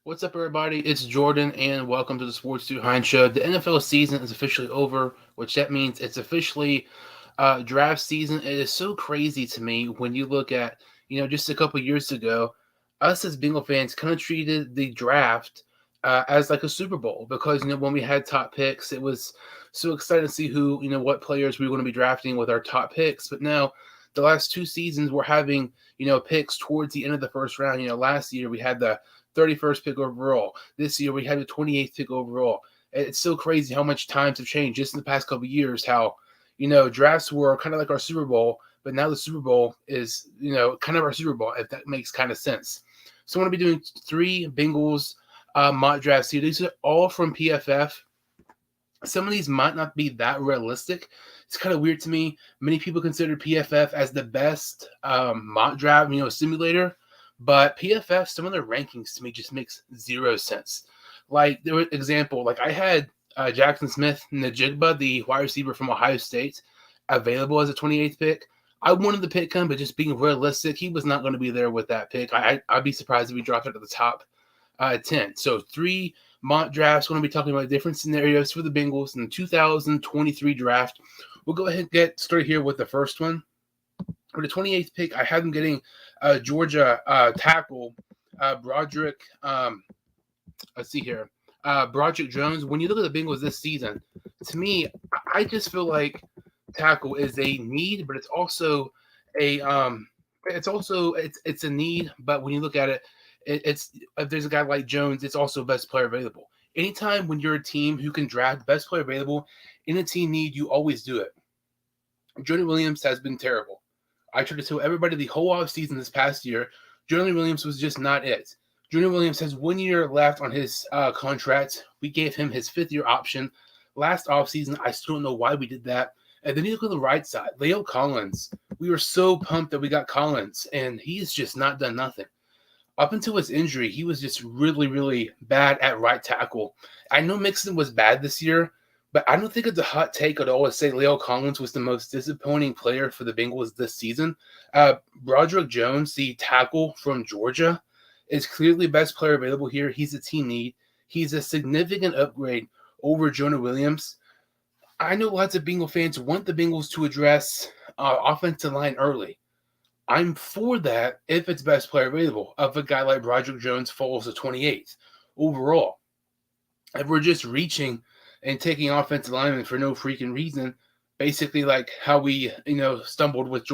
What's up, everybody? It's Jordan, and welcome to the Sports Behind Show. The NFL season is officially over, which that means it's officially draft season. It is so crazy to me when you look at, just a couple years ago, us as Bengal fans kind of treated the draft as like a Super Bowl because, when we had top picks, it was so exciting to see who, what players we were going to be drafting with our top picks. But now, the last two seasons, we're having, picks towards the end of the first round. Last year we had the 31st pick overall. This year we had the 28th pick overall. It's so crazy how much times have changed just in the past couple of years. How drafts were kind of like our Super Bowl, but now the Super Bowl is kind of our Super Bowl, if that makes kind of sense. So I'm going to be doing three Bengals mock drafts here. These are all from PFF. Some of these might not be that realistic. It's kind of weird to me. Many people consider PFF as the best mock draft, simulator. But PFF, some of their rankings to me just makes zero sense. Like, there was example, like I had Jackson Smith Najigba, the wide receiver from Ohio State, available as a 28th pick. I wanted to pick him, but just being realistic, he was not going to be there with that pick. I'd be surprised if he dropped it to the top 10. So three mock drafts. We're going to be talking about different scenarios for the Bengals in the 2023 draft. We'll go ahead and get started here with the first one. For the 28th pick, I had them getting Georgia tackle Broderick. Let's see here. Broderick Jones. When you look at the Bengals this season, to me, I just feel like tackle is a need, but it's also a it's a need. But when you look at it, it's if there's a guy like Jones, it's also best player available. Anytime when you're a team who can draft best player available in a team need, you always do it. Jordan Williams has been terrible. I tried to tell everybody the whole offseason this past year, Jordan Williams was just not it. Jordan Williams has 1 year left on his contract. We gave him his fifth-year option last offseason. I still don't know why we did that. And then you look on the right side, Leo Collins. We were so pumped that we got Collins, and he's just not done nothing. Up until his injury, he was just really, really bad at right tackle. I know Mixon was bad this year, but I don't think it's a hot take at all to say Leo Collins was the most disappointing player for the Bengals this season. Broderick Jones, the tackle from Georgia, is clearly best player available here. He's a team need. He's a significant upgrade over Jonah Williams. I know lots of Bengal fans want the Bengals to address offensive line early. I'm for that if it's best player available. If a guy like Broderick Jones falls to 28th overall. If we're just reaching and taking offensive linemen for no freaking reason, basically like how we, stumbled with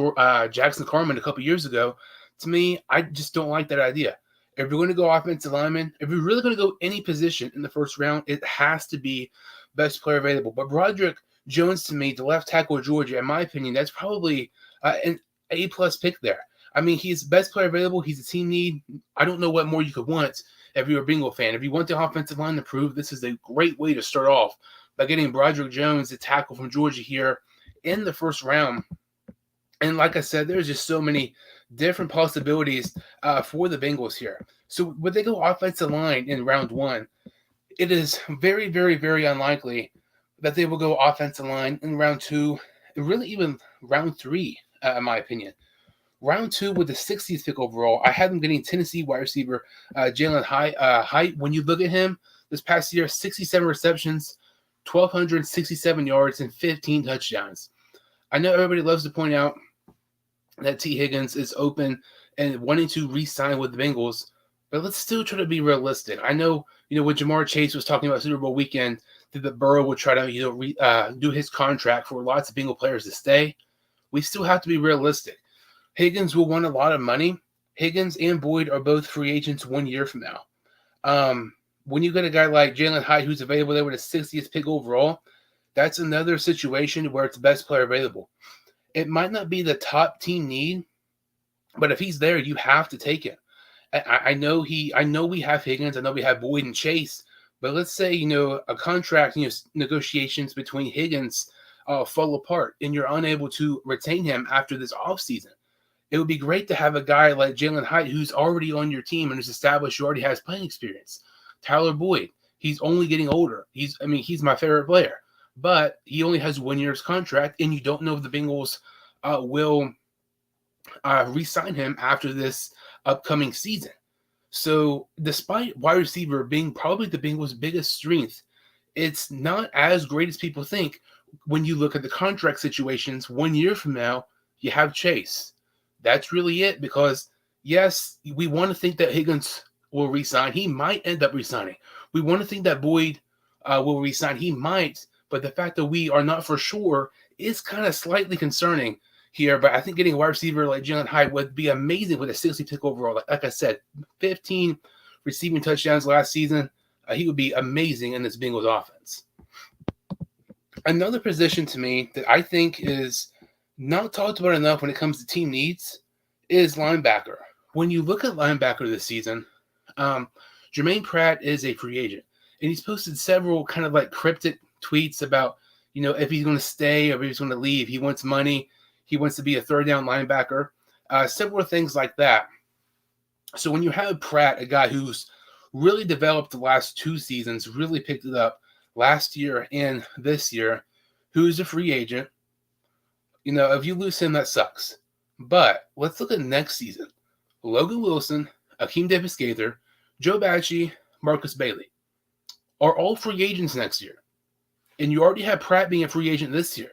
Jackson Carman a couple years ago. To me, I just don't like that idea. If we're going to go offensive lineman, if we're really going to go any position in the first round, it has to be best player available. But Broderick Jones, to me, the left tackle of Georgia, in my opinion, that's probably an A-plus pick there. I mean, he's best player available. He's a team need. I don't know what more you could want if you're a Bengal fan. If you want the offensive line to improve, this is a great way to start off by getting Broderick Jones, the tackle from Georgia, here in the first round. And like I said, there's just so many different possibilities for the Bengals here. So would they go offensive line in round one? It is very, very, very unlikely that they will go offensive line in round two, really even round three, in my opinion. Round two with the 60th pick overall, I had them getting Tennessee wide receiver Jalin Hyatt. When you look at him this past year, 67 receptions, 1,267 yards, and 15 touchdowns. I know everybody loves to point out that T. Higgins is open and wanting to re-sign with the Bengals, but let's still try to be realistic. I know, when Jamar Chase was talking about Super Bowl weekend, that Burrow would try to, do his contract for lots of Bengal players to stay. We still have to be realistic. Higgins will want a lot of money. Higgins and Boyd are both free agents 1 year from now. When you get a guy like Jalin Hyatt who's available there with a 60th pick overall, that's another situation where it's best player available. It might not be the top team need, but if he's there, you have to take it. I know we have Higgins. I know we have Boyd and Chase, but let's say, a contract, negotiations between Higgins fall apart and you're unable to retain him after this offseason. It would be great to have a guy like Jalin Hyatt who's already on your team and is established, who already has playing experience. Tyler Boyd, he's only getting older. He's my favorite player, but he only has 1 year's contract, and you don't know if the Bengals will re-sign him after this upcoming season. So despite wide receiver being probably the Bengals' biggest strength, it's not as great as people think. When you look at the contract situations, 1 year from now, you have Chase. That's really it, because yes, we want to think that Higgins will resign. He might end up resigning. We want to think that Boyd will resign. He might, but the fact that we are not for sure is kind of slightly concerning here. But I think getting a wide receiver like Jalin Hyatt would be amazing with a 60 pick overall. Like I said, 15 receiving touchdowns last season. He would be amazing in this Bengals offense. Another position to me that I think is not talked about enough when it comes to team needs is linebacker. When you look at linebacker this season, Jermaine Pratt is a free agent, and he's posted several kind of like cryptic tweets about, if he's going to stay or if he's going to leave. He wants money. He wants to be a third down linebacker, several things like that. So when you have Pratt, a guy who's really developed the last 2 seasons, really picked it up last year and this year, who's a free agent, if you lose him, that sucks. But let's look at next season. Logan Wilson, Akeem Davis-Gaither, Joe Bachie, Marcus Bailey are all free agents next year. And you already have Pratt being a free agent this year.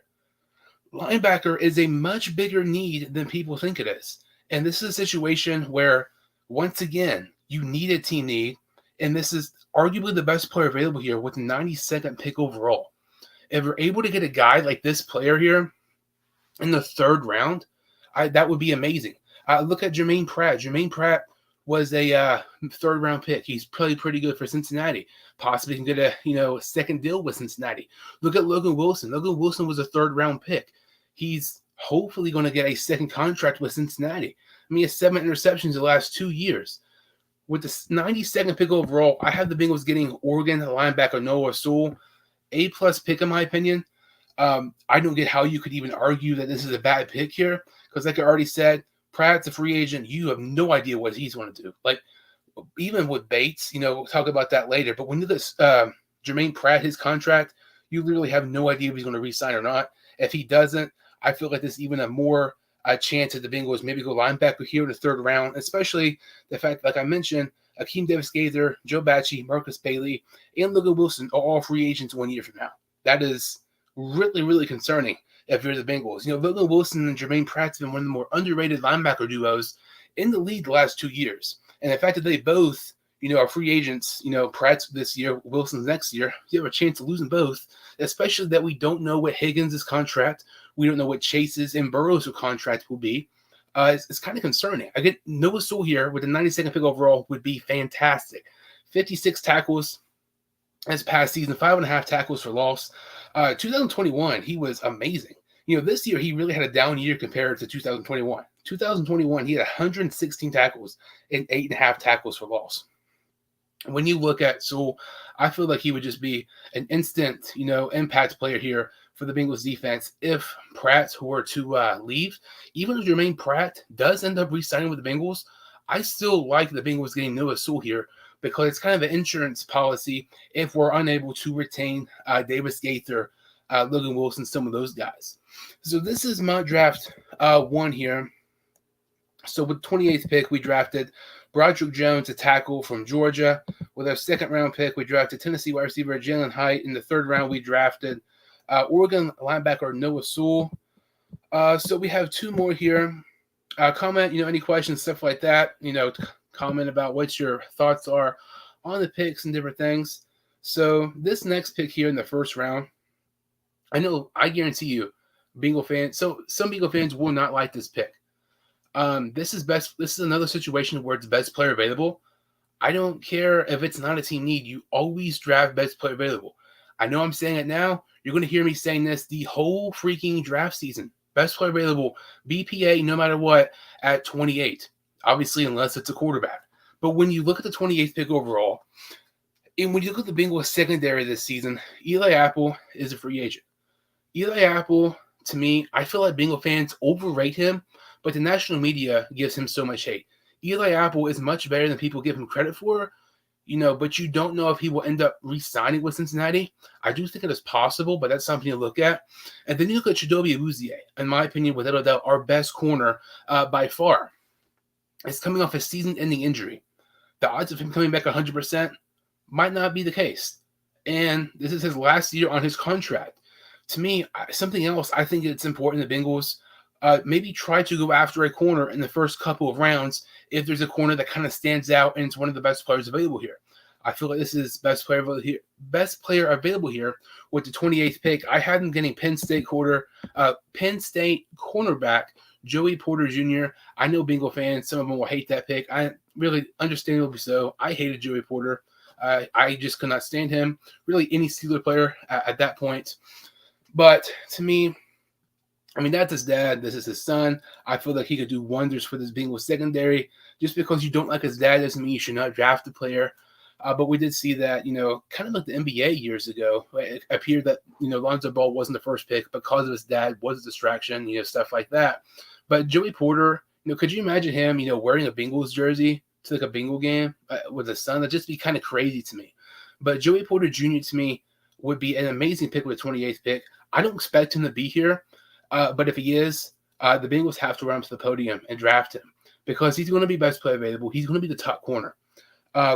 Linebacker is a much bigger need than people think it is. And this is a situation where, once again, you need a team need. And this is arguably the best player available here with the 92nd pick overall. If we're able to get a guy like this player here in the 3rd round, that would be amazing. Look at Jermaine Pratt. Jermaine Pratt was a 3rd round pick. He's probably pretty good for Cincinnati. Possibly can get a second deal with Cincinnati. Look at Logan Wilson. Logan Wilson was a 3rd round pick. He's hopefully going to get a second contract with Cincinnati. He has 7 interceptions the last 2 years. With the 92nd pick overall, I have the Bengals getting Oregon linebacker Noah Sewell, A+ pick in my opinion. I don't get how you could even argue that this is a bad pick here, because like I already said, Pratt's a free agent. You have no idea what he's going to do. Like, even with Bates, we'll talk about that later. But when you look at Jermaine Pratt, his contract, you literally have no idea if he's going to re-sign or not. If he doesn't, I feel like there's even a more chance that the Bengals maybe go linebacker here in the 3rd round, especially the fact, like I mentioned, Akeem Davis-Gaither, Joe Bachie, Marcus Bailey, and Logan Wilson are all free agents 1 year from now. That is really, really concerning if you're the Bengals. Logan Wilson and Jermaine Pratt's been one of the more underrated linebacker duos in the league the last 2 years. And the fact that they both, are free agents, Pratt's this year, Wilson's next year, you have a chance of losing both, especially that we don't know what Higgins' contract, we don't know what Chase's and Burrow's contract will be. It's kind of concerning. I get Noah Sewell here with the 92nd pick overall would be fantastic. 56 tackles this past season, 5.5 tackles for loss. 2021, he was amazing. This year he really had a down year compared to 2021. 2021, he had 116 tackles and 8.5 tackles for loss. When you look at Sewell, I feel like he would just be an instant, impact player here for the Bengals defense if Pratt were to leave. Even if Jermaine Pratt does end up re-signing with the Bengals, I still like the Bengals getting Noah Sewell here, because it's kind of an insurance policy if we're unable to retain Davis-Gaither, Logan Wilson, some of those guys. So this is my draft 1 here. So with 28th pick, we drafted Broderick Jones, a tackle from Georgia. With our 2nd round pick, we drafted Tennessee wide receiver Jalin Hyatt. In the 3rd round, we drafted Oregon linebacker Noah Sewell. So we have 2 more here. Comment, any questions, stuff like that. Comment about what your thoughts are on the picks and different things. So this next pick here in the 1st round, I guarantee you, Bengal fans. So some Bengal fans will not like this pick. This is another situation where it's best player available. I don't care if it's not a team need. You always draft best player available. I know I'm saying it now. You're going to hear me saying this the whole freaking draft season. Best player available, BPA, no matter what, at 28. Obviously, unless it's a quarterback. But when you look at the 28th pick overall, and when you look at the Bengals secondary this season, Eli Apple is a free agent. Eli Apple, to me, I feel like Bengal fans overrate him, but the national media gives him so much hate. Eli Apple is much better than people give him credit for, but you don't know if he will end up re-signing with Cincinnati. I do think it is possible, but that's something to look at. And then you look at Chidobe Awuzie, in my opinion, without a doubt, our best corner by far. It's coming off a season-ending injury. the odds of him coming back 100% might not be the case. And this is his last year on his contract. To me, something else I think it's important the Bengals maybe try to go after a corner in the first couple of rounds if there's a corner that kind of stands out and it's one of the best players available here. I feel like this is best player available here with the 28th pick. I had him getting Penn State cornerback Joey Porter Jr. I know Bengal fans, some of them will hate that pick. I really, understandably so. I hated Joey Porter. I just could not stand him. Really, any Steeler player at that point. But to me, I mean, that's his dad. This is his son. I feel like he could do wonders for this Bengals secondary. Just because you don't like his dad doesn't mean you should not draft a player. But we did see that, kind of like the NBA years ago, it appeared that, Lonzo Ball wasn't the first pick because of his dad was a distraction, stuff like that. But Joey Porter, could you imagine him, wearing a Bengals jersey to like a Bengal game with his son? That'd just be kind of crazy to me. But Joey Porter Jr. to me would be an amazing pick with the 28th pick. I don't expect him to be here, but if he is, the Bengals have to run him to the podium and draft him because he's going to be best player available. He's going to be the top corner.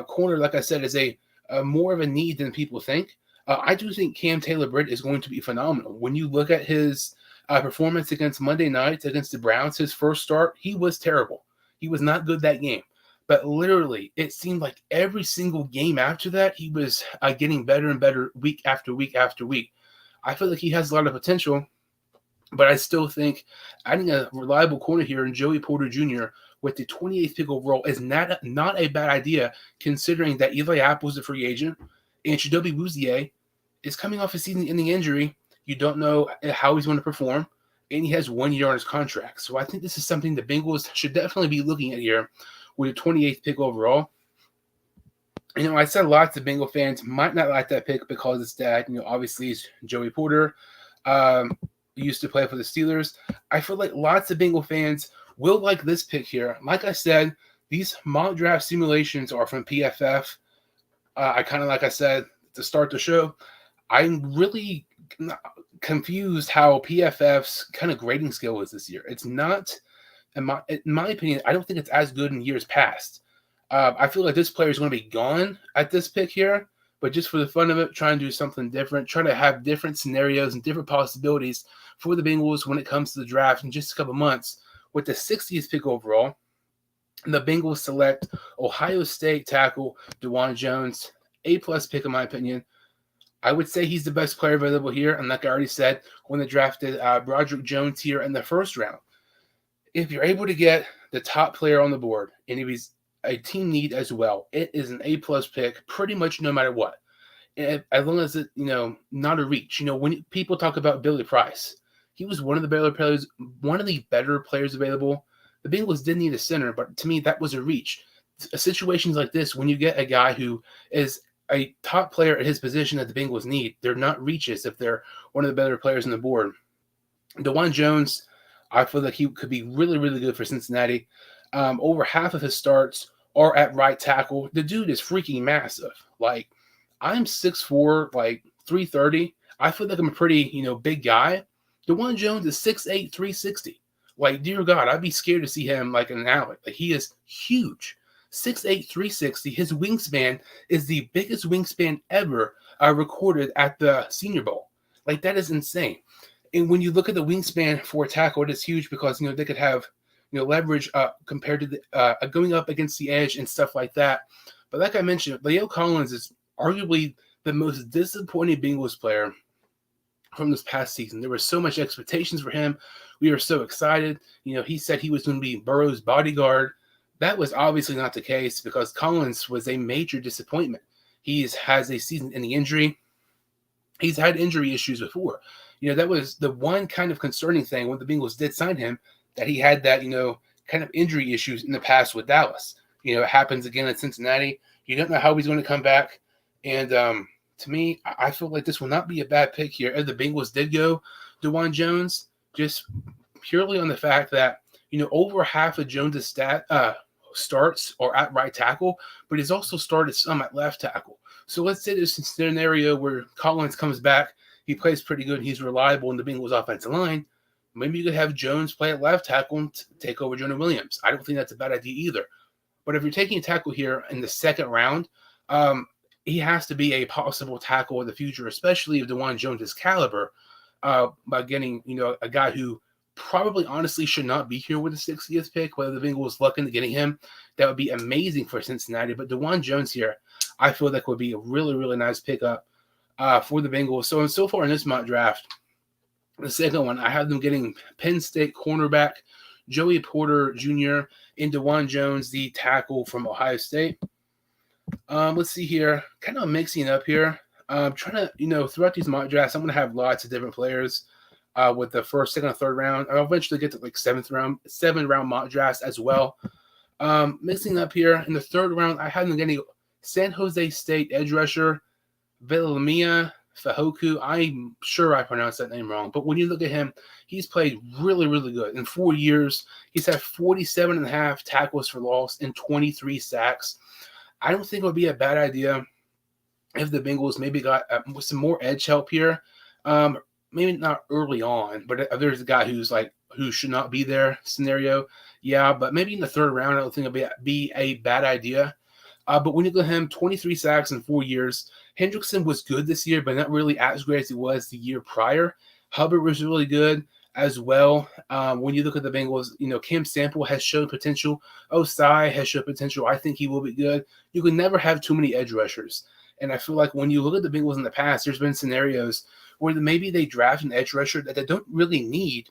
Corner, like I said, is a more of a need than people think. I do think Cam Taylor-Britt is going to be phenomenal. When you look at his performance against Monday night against the Browns, his first start, he was terrible. He was not good that game. But literally, it seemed like every single game after that, he was getting better and better week after week after week. I feel like he has a lot of potential, but I still think adding a reliable corner here in Joey Porter Jr. with the 28th pick overall is not a bad idea, considering that Eli Apple is a free agent and Chidobe Awuzie is coming off a season-ending injury. You don't know how he's going to perform, and he has 1 year on his contract. So I think this is something the Bengals should definitely be looking at here with the 28th pick overall. I said lots of Bengal fans might not like that pick because it's dad. Obviously, he's Joey Porter. He used to play for the Steelers. I feel like lots of Bengal fans will like this pick here. Like I said, these mock draft simulations are from PFF. Like I said to start the show, I'm really confused how PFF's kind of grading scale is this year. It's not, in my opinion, I don't think it's as good in years past. I feel like this player is going to be gone at this pick here, but just for the fun of it, try and do something different, try to have different scenarios and different possibilities for the Bengals when it comes to the draft in just a couple months. With the 60th pick overall, the Bengals select Ohio State tackle Dawand Jones, A-plus pick in my opinion. I would say he's the best player available here, and like I already said, when they drafted Broderick Jones here in the first round. If you're able to get the top player on the board, and if he's a team need as well, it is an A-plus pick pretty much no matter what. And as long as it, not a reach. When people talk about Billy Price, he was one of the better players available. The Bengals did need a center, but to me, that was a reach. Situations like this, when you get a guy who is a top player at his position that the Bengals need, they're not reaches if they're one of the better players on the board. Dawand Jones, I feel like he could be really, really good for Cincinnati. Over half of his starts are at right tackle. The dude is freaking massive. Like, I'm 6'4", like 330. I feel like I'm a pretty, big guy. Dawand Jones is 6'8", 360. Like, dear God, I'd be scared to see him like in an alley. Like, he is huge. 6'8", 360. His wingspan is the biggest wingspan ever recorded at the Senior Bowl. Like, that is insane. And when you look at the wingspan for a tackle, it is huge because, they could have, leverage compared to the going up against the edge and stuff like that. But like I mentioned, La'el Collins is arguably the most disappointing Bengals player from this past season. There was so much expectations for him. We were so excited. He said he was going to be Burrow's bodyguard. That was obviously not the case because Collins was a major disappointment. He has a season-ending injury. He's had injury issues before. That was the one kind of concerning thing when the Bengals did sign him, that he had that, kind of injury issues in the past with Dallas. It happens again at Cincinnati. You don't know how he's going to come back. And to me, I feel like this will not be a bad pick here. If the Bengals did go Dawand Jones, just purely on the fact that, over half of Jones' starts are at right tackle, but he's also started some at left tackle. So let's say there's a scenario where Collins comes back, he plays pretty good, he's reliable in the Bengals offensive line. Maybe you could have Jones play at left tackle and take over Jonah Williams. I don't think that's a bad idea either. But if you're taking a tackle here in the second round, he has to be a possible tackle in the future, especially if Dawand Jones' caliber, by getting, a guy who probably honestly should not be here with the 60th pick. Whether the Bengals luck into getting him, that would be amazing for Cincinnati. But Dawand Jones here, I feel like would be a really, really nice pickup for the Bengals. So far in this mock draft, the second one, I have them getting Penn State cornerback Joey Porter Jr. and Dawand Jones, the tackle from Ohio State. Let's see here. Kind of mixing up here. Trying to, throughout these mock drafts, I'm going to have lots of different players with the first, second, and third round. I'll eventually get to like seven round mock drafts as well. Mixing up here in the third round, I have them getting San Jose State edge rusher Viliami Fehoko. I'm sure I pronounced that name wrong, but when you look at him, he's played really, really good. In 4 years, he's had 47.5 tackles for loss and 23 sacks. I don't think it would be a bad idea if the Bengals maybe got some more edge help here. Maybe not early on, but if there's a guy who should not be there scenario, yeah, but maybe in the third round, I don't think it'd be a bad idea. But when you look at him, 23 sacks in 4 years. Hendrickson was good this year, but not really as great as he was the year prior. Hubbard was really good as well. When you look at the Bengals, Kim Sample has shown potential. Osai has shown potential. I think he will be good. You can never have too many edge rushers. And I feel like when you look at the Bengals in the past, there's been scenarios where maybe they draft an edge rusher that they don't really need.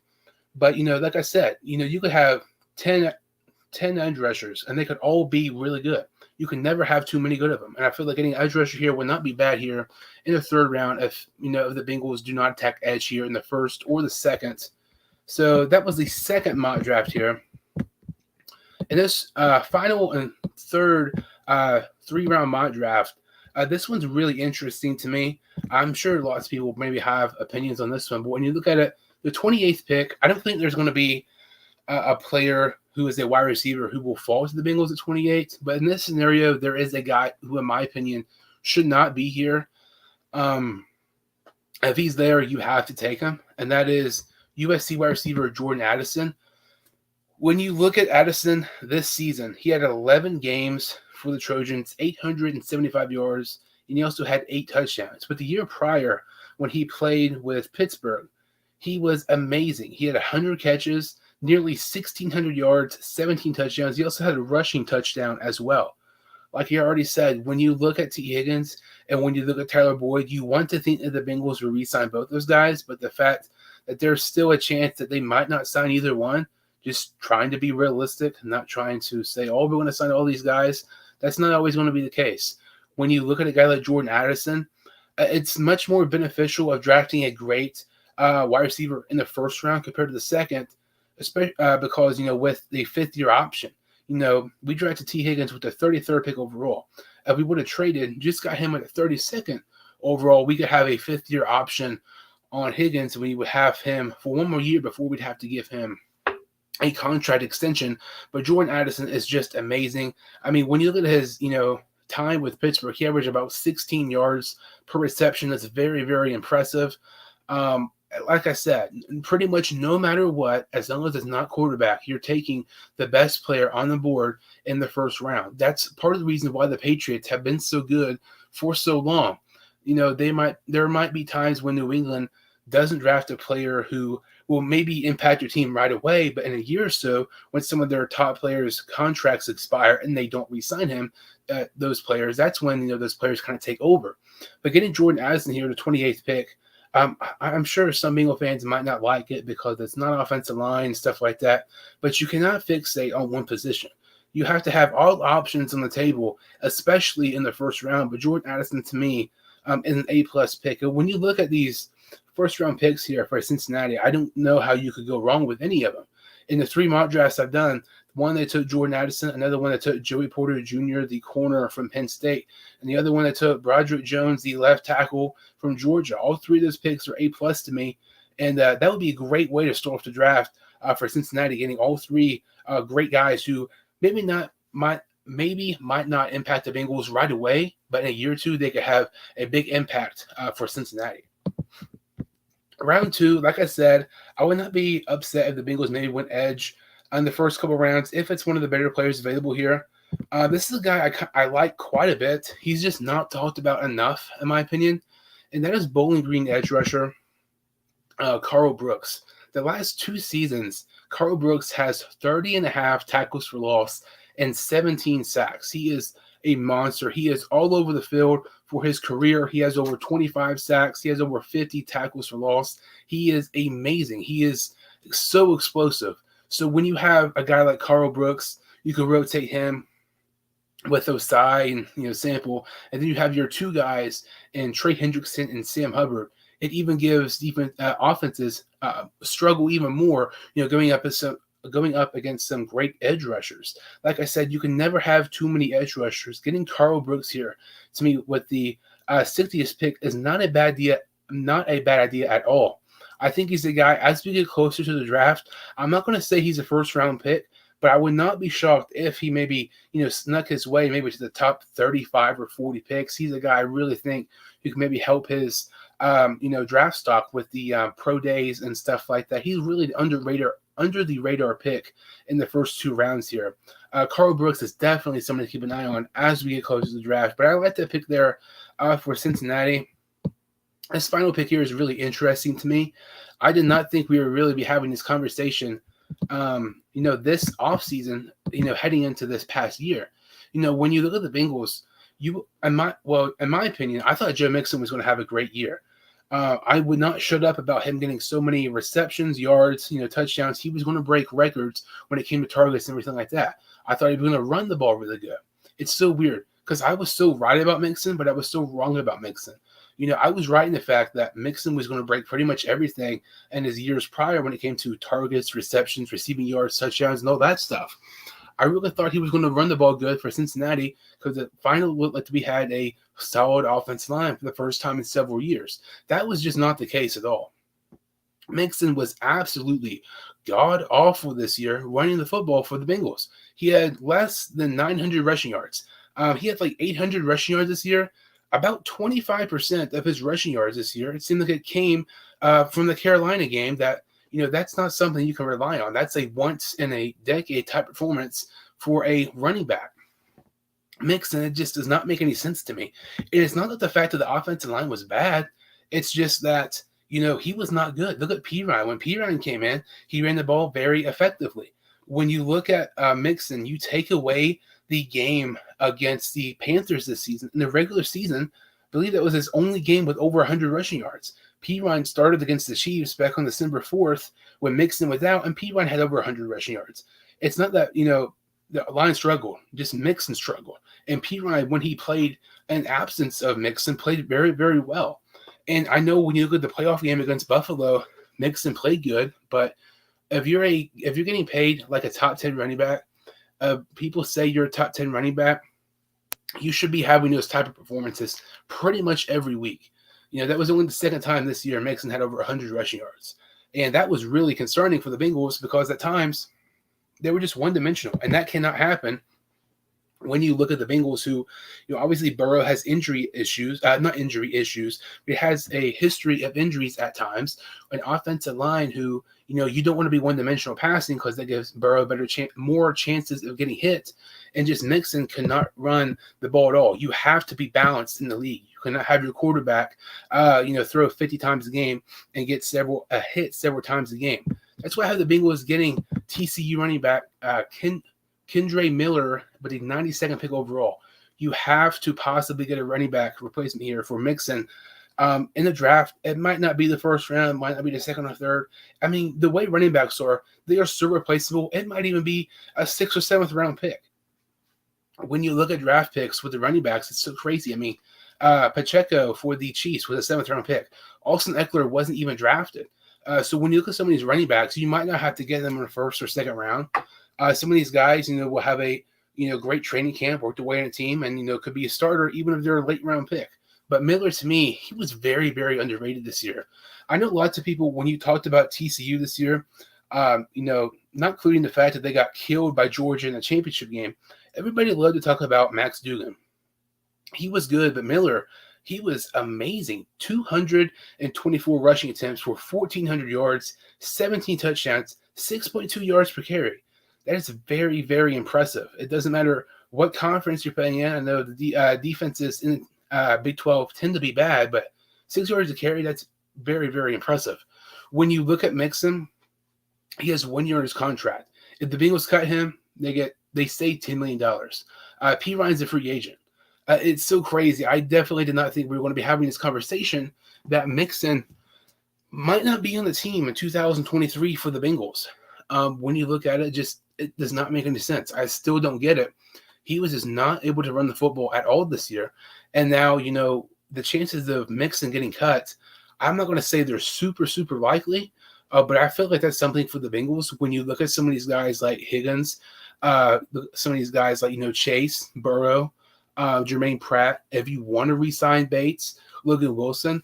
But, like I said, you could have 10 edge rushers, and they could all be really good. You can never have too many good of them. And I feel like getting edge rusher here would not be bad here in the third round if the Bengals do not attack edge here in the first or the second. So that was the second mock draft here. In this final and third 3-round mock draft, this one's really interesting to me. I'm sure lots of people maybe have opinions on this one, but when you look at it, the 28th pick, I don't think there's going to be a player who is a wide receiver who will fall to the Bengals at 28. But in this scenario, there is a guy who, in my opinion, should not be here. If he's there, you have to take him, and that is USC wide receiver Jordan Addison. When you look at Addison this season, he had 11 games for the Trojans, 875 yards, and he also had 8 touchdowns. But the year prior, when he played with Pittsburgh, he was amazing. He had 100 catches, nearly 1,600 yards, 17 touchdowns. He also had a rushing touchdown as well. Like you already said, when you look at T. Higgins and when you look at Tyler Boyd, you want to think that the Bengals will re-sign both those guys, but the fact that there's still a chance that they might not sign either one, just trying to be realistic, not trying to say, we're going to sign all these guys, that's not always going to be the case. When you look at a guy like Jordan Addison, it's much more beneficial of drafting a great wide receiver in the first round compared to the second, especially because, with the fifth-year option, we drafted T. Higgins with the 33rd pick overall. If we would have traded, just got him at the 32nd overall, we could have a fifth-year option on Higgins. We would have him for one more year before we'd have to give him a contract extension. But Jordan Addison is just amazing. I mean, when you look at his, time with Pittsburgh, he averaged about 16 yards per reception. That's very, very impressive. Like I said, pretty much no matter what, as long as it's not quarterback, you're taking the best player on the board in the first round. That's part of the reason why the Patriots have been so good for so long. There might be times when New England doesn't draft a player who will maybe impact your team right away, but in a year or so, when some of their top players' contracts expire and they don't re-sign him, those players, that's when those players kind of take over. But getting Jordan Addison here, the 28th pick, I'm sure some Bengal fans might not like it because it's not offensive line, stuff like that, but you cannot fixate on one position. You have to have all options on the table, especially in the first round. But Jordan Addison, to me, is an A-plus pick. And when you look at these first-round picks here for Cincinnati, I don't know how you could go wrong with any of them. In the 3 mock drafts I've done, one that took Jordan Addison, another one that took Joey Porter Jr., the corner from Penn State, and the other one that took Broderick Jones, the left tackle from Georgia. All 3 of those picks are A-plus to me, and that would be a great way to start off the draft for Cincinnati, getting all 3 great guys who might not impact the Bengals right away, but in a year or two, they could have a big impact for Cincinnati. Round 2, like I said, I would not be upset if the Bengals maybe went edge on the first couple rounds if it's one of the better players available here. This is a guy I like quite a bit. He's just not talked about enough, in my opinion, and that is Bowling Green edge rusher Karl Brooks. The last 2 seasons, Karl Brooks has 30.5 tackles for loss and 17 sacks. He is a monster. He is all over the field for his career. He has over 25 sacks. He has over 50 tackles for loss. He is amazing. He is so explosive. So when you have a guy like Karl Brooks, you can rotate him with Osai and Sample, and then you have your two guys in Trey Hendrickson and Sam Hubbard. It even gives offenses struggle even more. Going up against some great edge rushers. Like I said, you can never have too many edge rushers. Getting Karl Brooks here, to me, with the 60th pick is not a bad idea. Not a bad idea at all. I think he's a guy. As we get closer to the draft, I'm not going to say he's a first-round pick, but I would not be shocked if he maybe, snuck his way maybe to the top 35 or 40 picks. He's a guy I really think who can maybe help his, draft stock with the pro days and stuff like that. He's really under the radar pick in the first 2 rounds here. Karl Brooks is definitely someone to keep an eye on as we get closer to the draft. But I like that pick there for Cincinnati. This final pick here is really interesting to me. I did not think we would really be having this conversation this offseason, heading into this past year. When you look at the Bengals, in my opinion, I thought Joe Mixon was going to have a great year. I would not shut up about him getting so many receptions, yards, touchdowns. He was going to break records when it came to targets and everything like that. I thought he was going to run the ball really good. It's so weird because I was so right about Mixon, but I was so wrong about Mixon. I was right in the fact that Mixon was going to break pretty much everything in his years prior when it came to targets, receptions, receiving yards, touchdowns, and all that stuff. I really thought he was going to run the ball good for Cincinnati because it finally looked like we had a solid offensive line for the first time in several years. That was just not the case at all. Mixon was absolutely god-awful this year running the football for the Bengals. He had less than 900 rushing yards. He had like 800 rushing yards this year. About 25% of his rushing yards this year, it seemed like it came from the Carolina game. That that's not something you can rely on. That's a once-in-a-decade type performance for a running back. Mixon, it just does not make any sense to me. And it's not that the fact that the offensive line was bad. It's just that, he was not good. Look at Pirine. When Pirine came in, he ran the ball very effectively. When you look at Mixon, you take away the game against the Panthers this season. In the regular season, I believe that was his only game with over 100 rushing yards. Pirine started against the Chiefs back on December 4th when Mixon was out, and Pirine had over 100 rushing yards. It's not that, the line struggled, just Mixon struggled. And Pirine, when he played in absence of Mixon, played very, very well. And I know when you look at the playoff game against Buffalo, Mixon played good, but if you're getting paid like a top 10 running back, people say you're a top 10 running back, you should be having those type of performances pretty much every week. That was only the second time this year Mixon had over 100 rushing yards. And that was really concerning for the Bengals because at times they were just one-dimensional, and that cannot happen when you look at the Bengals who, obviously Burrow has injury issues, not injury issues, but it has a history of injuries at times. An offensive line who, you don't want to be one-dimensional passing because that gives Burrow more chances of getting hit. And just Mixon cannot run the ball at all. You have to be balanced in the league. You cannot have your quarterback, throw 50 times a game and get a hit several times a game. That's why I have the Bengals getting TCU running back Kendre Miller, but the 92nd pick overall. You have to possibly get a running back replacement here for Mixon. In the draft, it might not be the first round, might not be the second or third. I mean, the way running backs are, they are so replaceable. It might even be a 6th or 7th round pick. When you look at draft picks with the running backs, it's so crazy. I mean, Pacheco for the Chiefs was a 7th round pick. Austin Eckler wasn't even drafted. So when you look at some of these running backs, you might not have to get them in the 1st or 2nd round. Some of these guys, will have a, great training camp, worked away on a team, and, could be a starter even if they're a late round pick. But Miller, to me, he was very, very underrated this year. I know lots of people, when you talked about TCU this year, not including the fact that they got killed by Georgia in the championship game, everybody loved to talk about Max Duggan. He was good, but Miller, he was amazing. 224 rushing attempts for 1,400 yards, 17 touchdowns, 6.2 yards per carry. That is very, very impressive. It doesn't matter what conference you're playing in. I know the defenses in Big 12 tend to be bad, but 6 yards a carry, that's very, very impressive. When you look at Mixon, he has 1 year on his contract. If the Bengals cut him, they save $10 million. P. Ryan's a free agent. It's so crazy. I definitely did not think we were going to be having this conversation that Mixon might not be on the team in 2023 for the Bengals. When you look at it, it does not make any sense. I still don't get it. He was just not able to run the football at all this year. And now, the chances of Mixon getting cut, I'm not going to say they're super, super likely, but I feel like that's something for the Bengals. When you look at some of these guys like Higgins, some of these guys like, Chase, Burrow, Jermaine Pratt, if you want to re-sign Bates, Logan Wilson,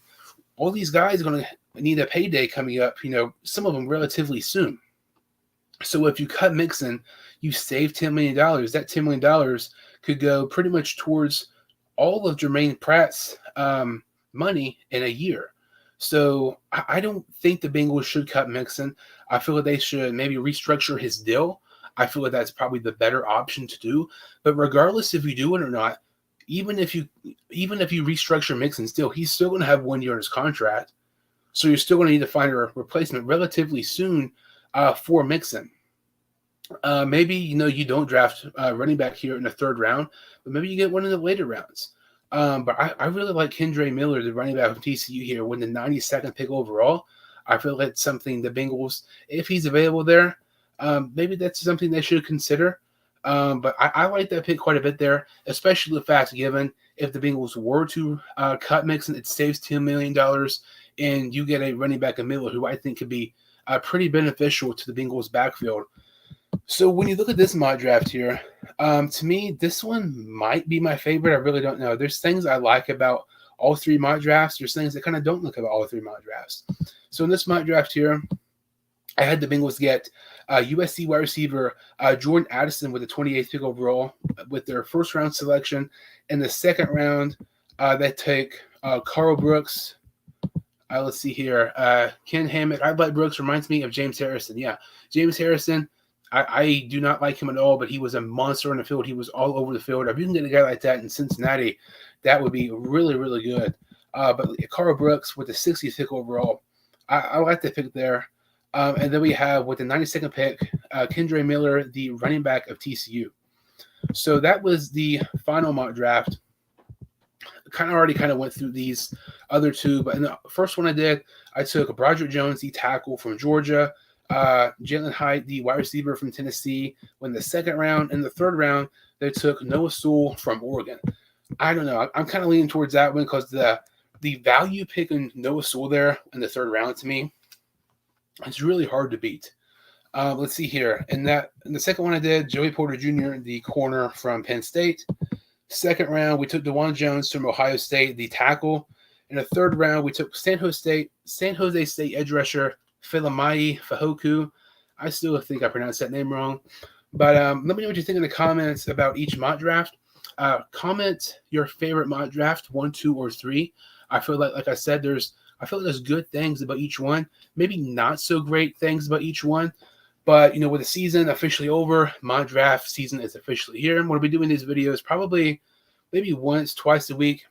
all these guys are going to need a payday coming up, some of them relatively soon. So if you cut Mixon, you save $10 million. That $10 million could go pretty much towards all of Jermaine Pratt's money in a year. So I don't think the Bengals should cut Mixon. I feel like they should maybe restructure his deal. I feel like that's probably the better option to do. But regardless if you do it or not, even if you restructure Mixon's deal, he's still going to have 1 year on his contract. So you're still going to need to find a replacement relatively soon for Mixon. Maybe, you don't draft running back here in the third round, but maybe you get one in the later rounds. But I really like Kendre Miller, the running back from TCU here, with the 92nd pick overall. I feel like it's something the Bengals, if he's available there, maybe that's something they should consider. But I like that pick quite a bit there, especially the fact given if the Bengals were to cut Mixon, it saves $10 million, and you get a running back in Miller who I think could be pretty beneficial to the Bengals backfield. So when you look at this mock draft here, to me, this one might be my favorite. I really don't know. There's things I like about all three mock drafts. There's things I kind of don't like about all three mock drafts. So in this mock draft here, I had the Bengals get USC wide receiver Jordan Addison with the 28th pick overall with their first round selection. In the second round, they take Karl Brooks. Let's see here. Ken Hammett. I like Brooks. Reminds me of James Harrison. Yeah, James Harrison. I do not like him at all, but he was a monster on the field. He was all over the field. If you can get a guy like that in Cincinnati, that would be really, really good. But Karl Brooks with the 60th pick overall, I like the pick there. And then we have with the 92nd pick, Kendre Miller, the running back of TCU. So that was the final mock draft. Already went through these other two, but in the first one I did, I took Broderick Jones, the tackle from Georgia, Jalin Hyatt, the wide receiver from Tennessee. When the second round and the third round, they took Noah Sewell from Oregon. I don't know. I'm kind of leaning towards that one because the value pick in Noah Sewell there in the third round to me, it's really hard to beat. Let's see here. In the second one I did, Joey Porter Jr., the corner from Penn State. Second round, we took Dawand Jones from Ohio State, the tackle. In the third round, we took San Jose State edge rusher Viliami Fehoko. I still think I pronounced that name wrong. But let me know what you think in the comments about each mock draft. Comment your favorite mock draft, 1, 2, or 3. I feel like I said, I feel like there's good things about each one, maybe not so great things about each one. But, with the season officially over, mock draft season is officially here. I'm going to be doing these videos probably maybe once, twice a week.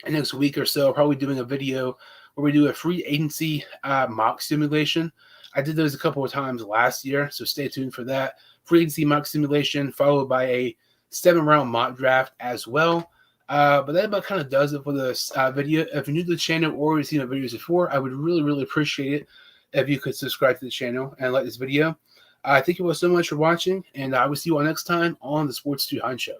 And next week or so, probably doing a video where we do a free agency mock simulation. I did those a couple of times last year, so stay tuned for that. Free agency mock simulation followed by a 7-round mock draft as well. But that about kind of does it for this video. If you're new to the channel or you've seen my videos before, I would really, really appreciate it if you could subscribe to the channel and like this video. Thank you all so much for watching, and I will see you all next time on the Sports 2 Hunt Show.